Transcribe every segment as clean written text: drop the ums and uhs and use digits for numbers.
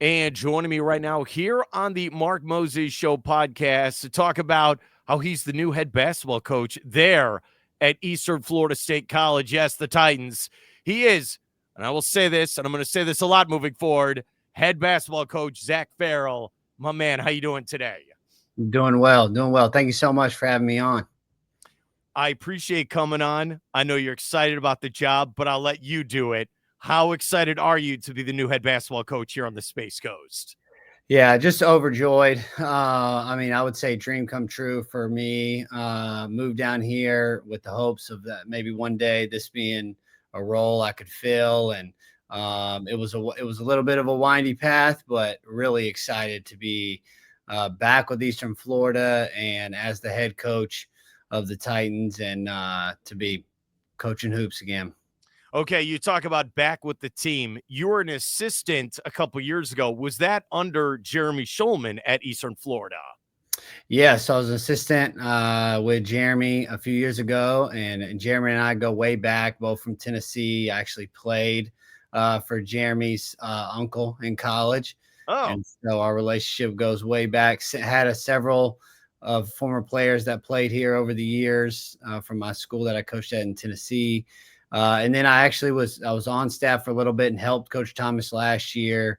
And joining me right now here on the Mark Moses Show podcast to talk about how he's the new head basketball coach there at Eastern Florida State College. Yes, the Titans. He is, and I will say this, and I'm going to say this a lot moving forward, head basketball coach Zach Ferrell. My man, how you doing today? Doing well, doing well. Thank you so much for having me on. I appreciate coming on. I know you're excited about the job, but I'll let you do it. How excited are you to be the new head basketball coach here on the Space Coast? Yeah, just overjoyed. I would say dream come true for me. Moved down here with the hopes of that maybe one day this being a role I could fill, and it was a little bit of a windy path, but really excited to be back with Eastern Florida and as the head coach of the Titans, and to be coaching hoops again. Okay, you talk about back with the team. You were an assistant a couple years ago. Was that under Jeremy Schulman at Eastern Florida? Yes, I was an assistant with Jeremy a few years ago, and Jeremy and I go way back, both from Tennessee. I actually played for Jeremy's uncle in college, and so our relationship goes way back. Had several of former players that played here over the years from my school that I coached at in Tennessee. And then I was on staff for a little bit and helped Coach Thomas last year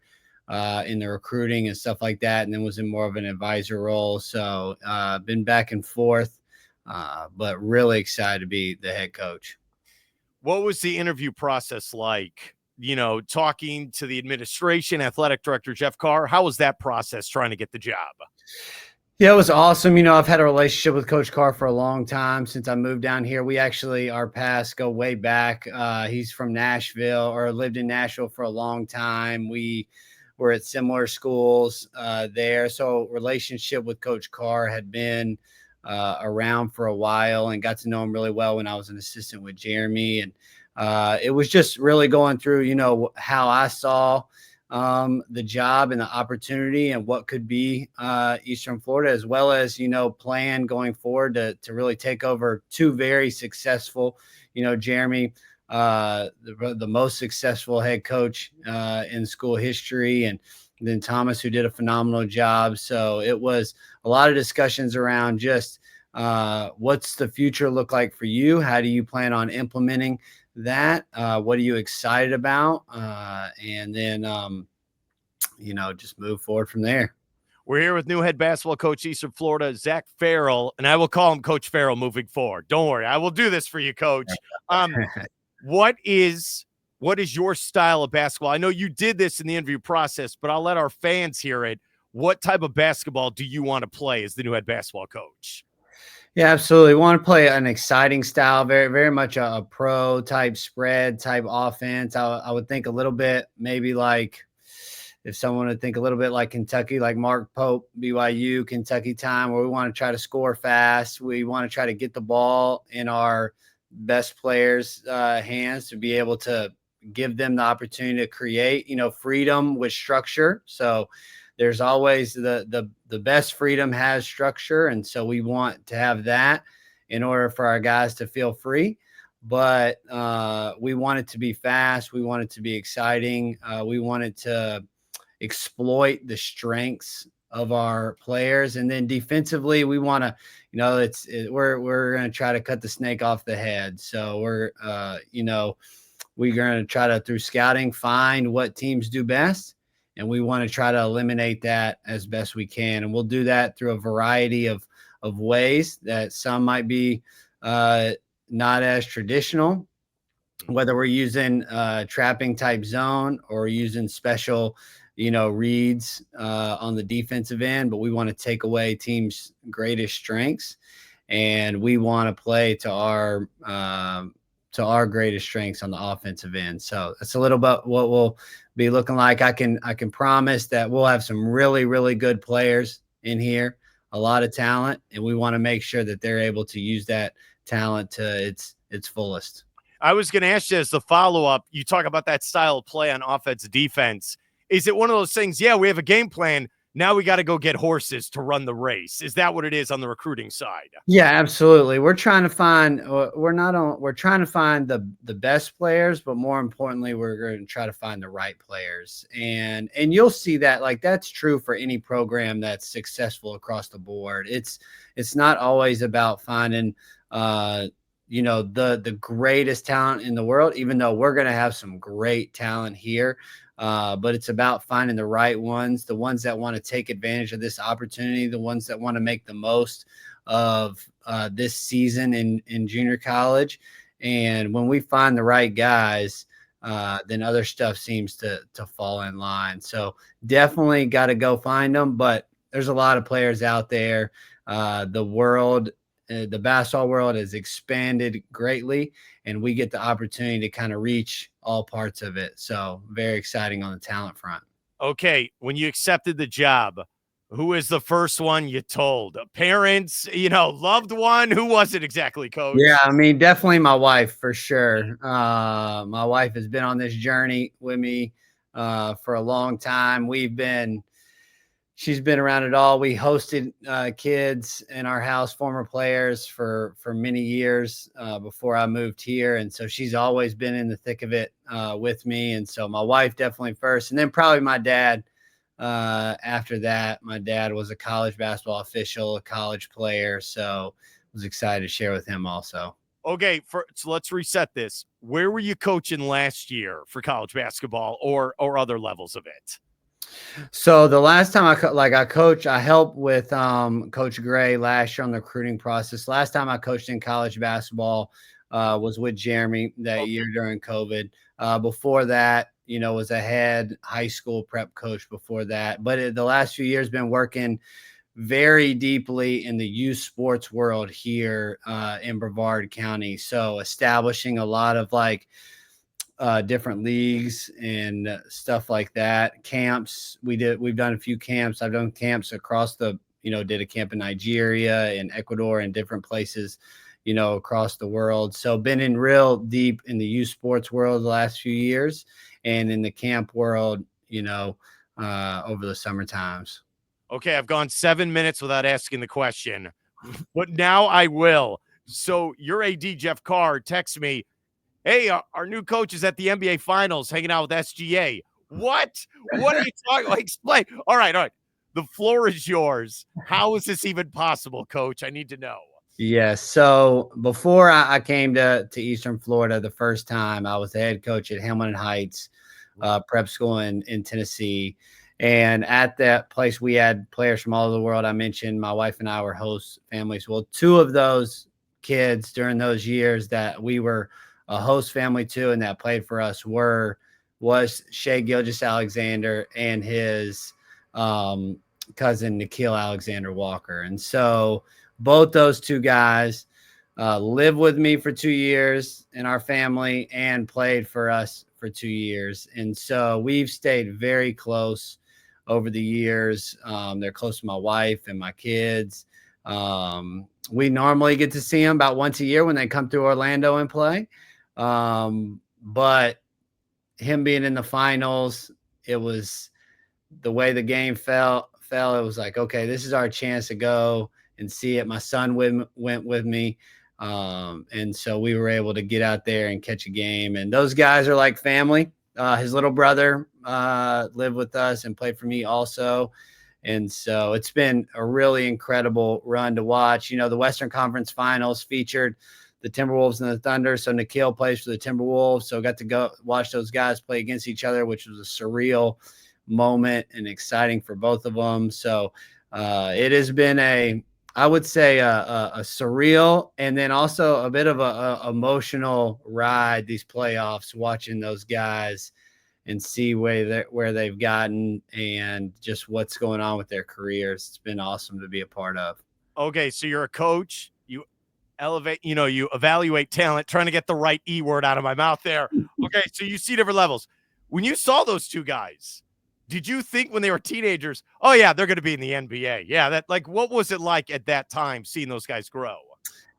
in the recruiting and stuff like that, and then was in more of an advisor role. So been back and forth, but really excited to be the head coach. What was the interview process like? You know, talking to the administration, athletic director Jeff Carr, how was that process trying to get the job? Yeah, it was awesome. You know, I've had a relationship with Coach Carr for a long time since I moved down here. We actually, our paths go way back. He's from Nashville, or lived in Nashville for a long time. We were at similar schools there. So relationship with Coach Carr had been around for a while, and got to know him really well when I was an assistant with Jeremy. And it was just really going through, you know, how I saw the job and the opportunity and what could be Eastern Florida, as well as, you know, plan going forward to really take over two very successful, you know, Jeremy, the most successful head coach in school history, and then Thomas, who did a phenomenal job. So it was a lot of discussions around just what's the future look like for you? How do you plan on implementing that? What are you excited about? And then, you know, just move forward from there. We're here with new head basketball coach Eastern Florida, Zach Ferrell, and I will call him Coach Ferrell moving forward. Don't worry, I will do this for you, Coach. What is your style of basketball? I know you did this in the interview process, but I'll let our fans hear it. What type of basketball do you want to play as the new head basketball coach? Yeah, absolutely. We want to play an exciting style, very, very much a pro type spread type offense. I would think a little bit, maybe like if someone would think a little bit like Kentucky, like Mark Pope, BYU, Kentucky time, where we want to try to score fast. We want to try to get the ball in our best players' hands to be able to give them the opportunity to create, you know, freedom with structure. So there's always the best freedom has structure. And so we want to have that in order for our guys to feel free. But we want it to be fast. We want it to be exciting. We want it to exploit the strengths of our players. And then defensively, we want to, you know, we're going to try to cut the snake off the head. So we're going to try to, through scouting, find what teams do best. And we want to try to eliminate that as best we can. And we'll do that through a variety of ways that some might be not as traditional, whether we're using trapping type zone or using special, you know, reads on the defensive end. But we want to take away teams' greatest strengths, and we want to play to our greatest strengths on the offensive end. So that's a little bit what we'll be looking like. I can promise that we'll have some really, really good players in here, a lot of talent, and we want to make sure that they're able to use that talent to its fullest. I was going to ask you as the follow-up, you talk about that style of play on offense, defense. Is it one of those things, yeah, we have a game plan, Now we got to go get horses to run the race. Is that what it is on the recruiting side? Yeah, absolutely. We're trying to find we're trying to find the best players, but more importantly, we're going to try to find the right players. And you'll see that like that's true for any program that's successful across the board. It's not always about finding the greatest talent in the world, even though we're going to have some great talent here. But it's about finding the right ones, the ones that want to take advantage of this opportunity, the ones that want to make the most of this season in junior college. And when we find the right guys, then other stuff seems to fall in line. So definitely got to go find them. But there's a lot of players out there. The basketball world has expanded greatly, and we get the opportunity to kind of reach all parts of it. So very exciting on the talent front. Okay, when you accepted the job, who is the first one you told? Parents, loved one? Who was it exactly, Coach? Yeah, I mean, definitely my wife for sure. My wife has been on this journey with me for a long time. She's been around it all. We hosted kids in our house, former players for many years before I moved here. And so she's always been in the thick of it with me. And so my wife definitely first, and then probably my dad after that. My dad was a college basketball official, a college player. So I was excited to share with him also. Okay, so let's reset this. Where were you coaching last year for college basketball or other levels of it? So the last time I helped with Coach Gray last year on the recruiting process. Last time I coached in college basketball was with Jeremy that year during COVID. Before that, was a head high school prep coach before that. But the last few years been working very deeply in the youth sports world here in Brevard County. So establishing a lot of different leagues and stuff like that. Camps. We've done a few camps. I've done camps across did a camp in Nigeria and Ecuador and different places, across the world. So been in real deep in the youth sports world the last few years and in the camp world, over the summer times. Okay, I've gone 7 minutes without asking the question, but now I will. So your AD, Jeff Carr, texts me, hey, our new coach is at the NBA Finals hanging out with SGA. What? What are you talking about? Explain. All right. The floor is yours. How is this even possible, Coach? I need to know. Yes. So before I came to Eastern Florida the first time, I was the head coach at Hamilton Heights prep school in Tennessee. And at that place, we had players from all over the world. I mentioned my wife and I were host families. Well, two of those kids during those years that we were a host family to and that played for us was Shai Gilgeous-Alexander and his cousin Nikhil Alexander Walker. And so both those two guys lived with me for 2 years in our family and played for us for 2 years. And so we've stayed very close over the years. They're close to my wife and my kids. We normally get to see them about once a year when they come through Orlando and play. But him being in the finals, it was the way the game fell. It was like, okay, this is our chance to go and see it. My son went with me. And so we were able to get out there and catch a game. And those guys are like family. His little brother lived with us and played for me also. And so it's been a really incredible run to watch. The Western Conference Finals featured the Timberwolves and the Thunder. So Nikhil plays for the Timberwolves. So got to go watch those guys play against each other, which was a surreal moment and exciting for both of them. So it has been I would say a surreal and then also a bit of a emotional ride, these playoffs, watching those guys and see where they've gotten and just what's going on with their careers. It's been awesome to be a part of. Okay, so you're a coach. You you evaluate talent, trying to get the right E word out of my mouth there. Okay, so you see different levels. When you saw those two guys, did you think when they were teenagers, oh yeah, they're going to be in the NBA? Yeah, what was it like at that time seeing those guys grow?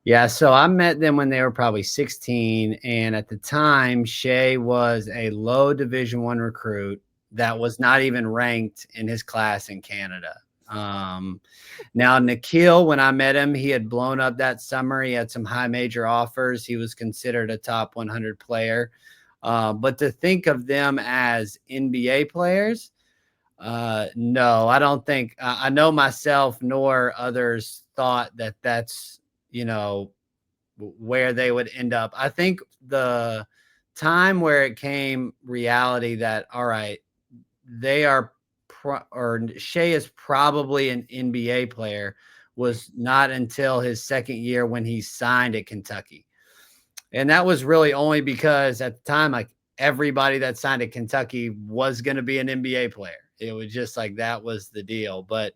Yeah, so I met them when they were probably 16, and at the time, Shai was a low Division I recruit that was not even ranked in his class in Canada. Now, Nikhil, when I met him, he had blown up that summer. He had some high major offers. He was considered a top 100 player. But to think of them as NBA players, no, I don't think I know myself nor others thought that that's, where they would end up. I think the time where it came reality that, all right, they are or Shai is probably an NBA player was not until his second year when he signed at Kentucky. And that was really only because at the time, like everybody that signed at Kentucky was going to be an NBA player. It was just like that was the deal. But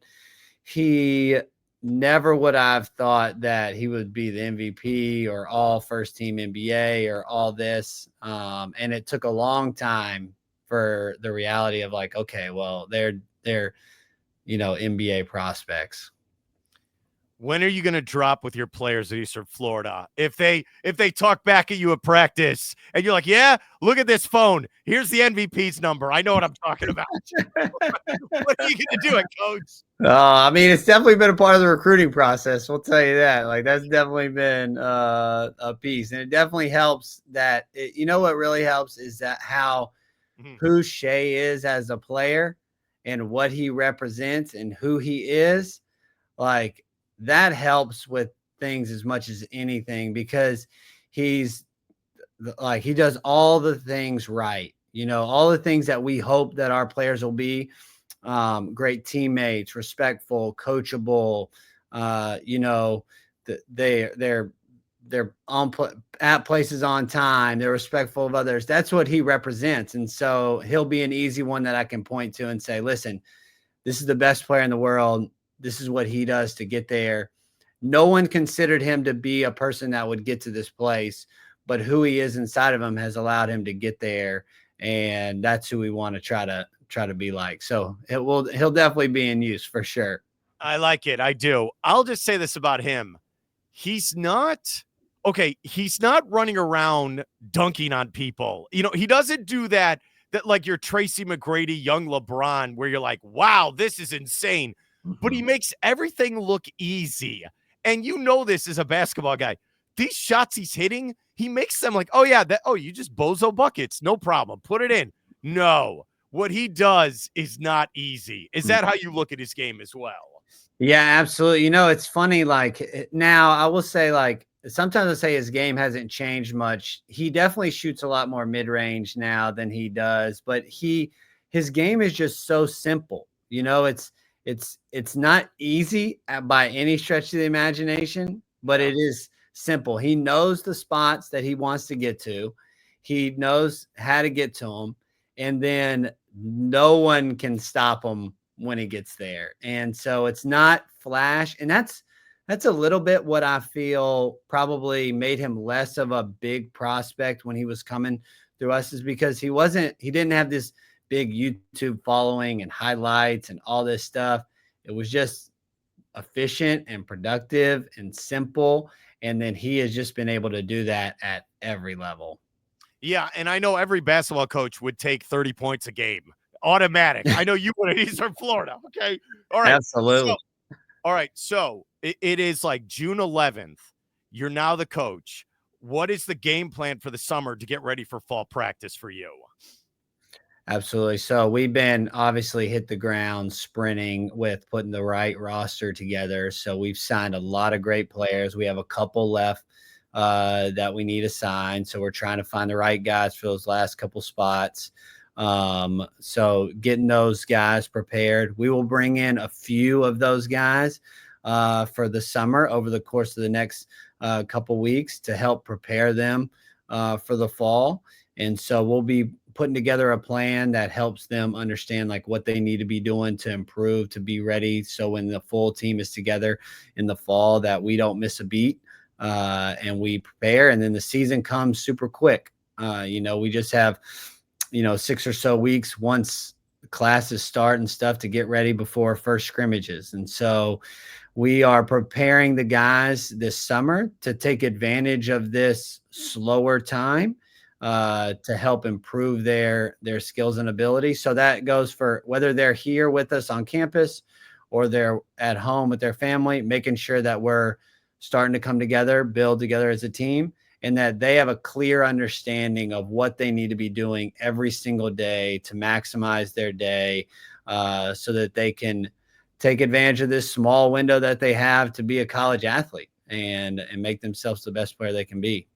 he never would have thought that he would be the MVP or all first team NBA or all this. And it took a long time for the reality of like, okay, well, they're NBA prospects. When are you going to drop with your players at Eastern Florida? If they talk back at you at practice and you're like, yeah, look at this phone. Here's the MVP's number. I know what I'm talking about. What are you going to do it, coach? I mean, it's definitely been a part of the recruiting process. We'll tell you that. Like that's definitely been a piece, and it definitely helps that. What really helps is that who Shai is as a player and what he represents and who he is. Like that helps with things as much as anything because he does all the things right. All the things that we hope that our players will be. Great teammates, respectful, coachable, they're at places on time. They're respectful of others. That's what he represents. And so he'll be an easy one that I can point to and say, listen, this is the best player in the world. This is what he does to get there. No one considered him to be a person that would get to this place, but who he is inside of him has allowed him to get there. And that's who we want to try to be like. So he'll definitely be in use for sure. I like it. I do. I'll just say this about him. He's not running around dunking on people. He doesn't do that like your Tracy McGrady, young LeBron, where you're like, wow, this is insane. But he makes everything look easy. And this as a basketball guy. These shots he's hitting, he makes them like, you just bozo buckets. No problem. Put it in. No. What he does is not easy. Is that how you look at his game as well? Yeah, absolutely. It's funny. Like now I will say like, sometimes I say his game hasn't changed much. He definitely shoots a lot more mid-range now than he does, but his game is just so simple. It's not easy by any stretch of the imagination, but it is simple. He knows the spots that he wants to get to. He knows how to get to them. And then no one can stop him when he gets there. And so it's not flash. And that's a little bit what I feel probably made him less of a big prospect when he was coming through us, is because he didn't have this big YouTube following and highlights and all this stuff. It was just efficient and productive and simple. And then he has just been able to do that at every level. Yeah, and I know every basketball coach would take 30 points a game. Automatic. I know you would at Eastern Florida. Okay. All right. Absolutely. So it is like June 11th. You're now the coach. What is the game plan for the summer to get ready for fall practice for you? Absolutely. So we've been obviously hit the ground sprinting with putting the right roster together. So we've signed a lot of great players. We have a couple left that we need to sign. So we're trying to find the right guys for those last couple spots. So getting those guys prepared. We will bring in a few of those guys for the summer over the course of the next couple weeks to help prepare them for the fall. And so we'll be putting together a plan that helps them understand like what they need to be doing to improve, to be ready. So when the full team is together in the fall, that we don't miss a beat and we prepare. And then the season comes super quick. We just have, 6 or so weeks once classes start and stuff to get ready before first scrimmages. And so we are preparing the guys this summer to take advantage of this slower time to help improve their skills and abilities. So that goes for whether they're here with us on campus or they're at home with their family, making sure that we're starting to come together, build together as a team, and that they have a clear understanding of what they need to be doing every single day to maximize their day, so that they can take advantage of this small window that they have to be a college athlete and make themselves the best player they can be.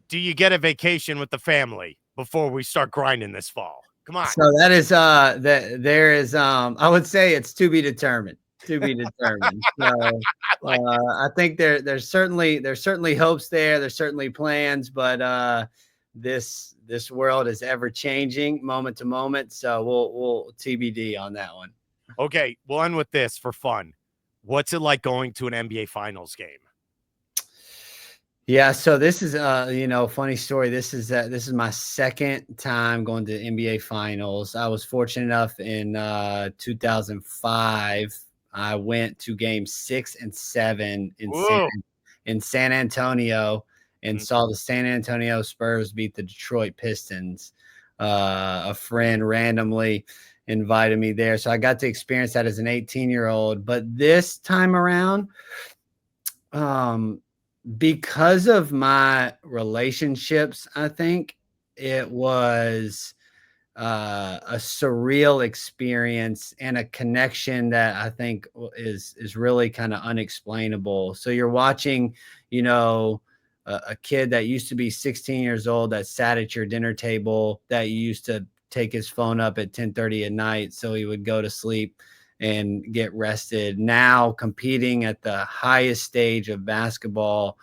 Do you get a vacation with the family before we start grinding this fall? Come on. So that is that there is I would say it's to be determined. To be determined. So I think there's certainly hopes there. There's certainly plans, but this world is ever changing moment to moment. So we'll TBD on that one. Okay, we'll end with this for fun. What's it like going to an NBA Finals game? Yeah, so this is funny story. This is my second time going to NBA Finals. I was fortunate enough in 2005. I went to game 6 and 7 in San Antonio and saw the San Antonio Spurs beat the Detroit Pistons. A friend randomly invited me there, so I got to experience that as an 18-year-old. But this time around, because of my relationships, I think it was a surreal experience and a connection that I think is really kind of unexplainable. So you're watching, a kid that used to be 16 years old that sat at your dinner table, that you used to take his phone up at 10:30 at night so he would go to sleep and get rested, now competing at the highest stage of basketball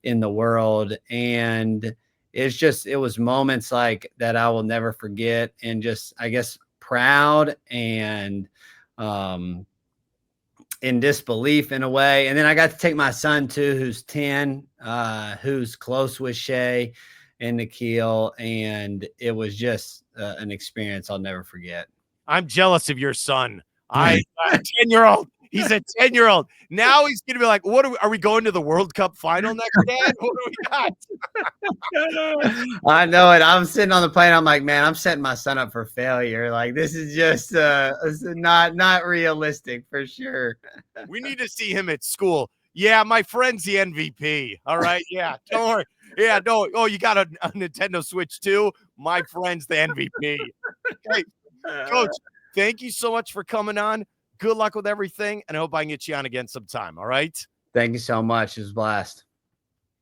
in the world. And it was moments like that I will never forget, and just, I guess, proud and in disbelief in a way. And then I got to take my son too, who's 10, who's close with Shai and Nikhil, and it was just an experience I'll never forget. I'm jealous of your son. A 10-year-old. He's a 10-year-old. Now he's going to be like, what are we going to the World Cup final next, Dad? What do we got? I know it. I'm sitting on the plane. I'm like, man, I'm setting my son up for failure. Like, this is just not realistic for sure. We need to see him at school. Yeah, my friend's the MVP. All right. Yeah, don't worry. Yeah, no. Oh, you got a Nintendo Switch too? My friend's the MVP. Okay, Coach, thank you so much for coming on. Good luck with everything, and I hope I can get you on again sometime. All right? Thank you so much. It was a blast.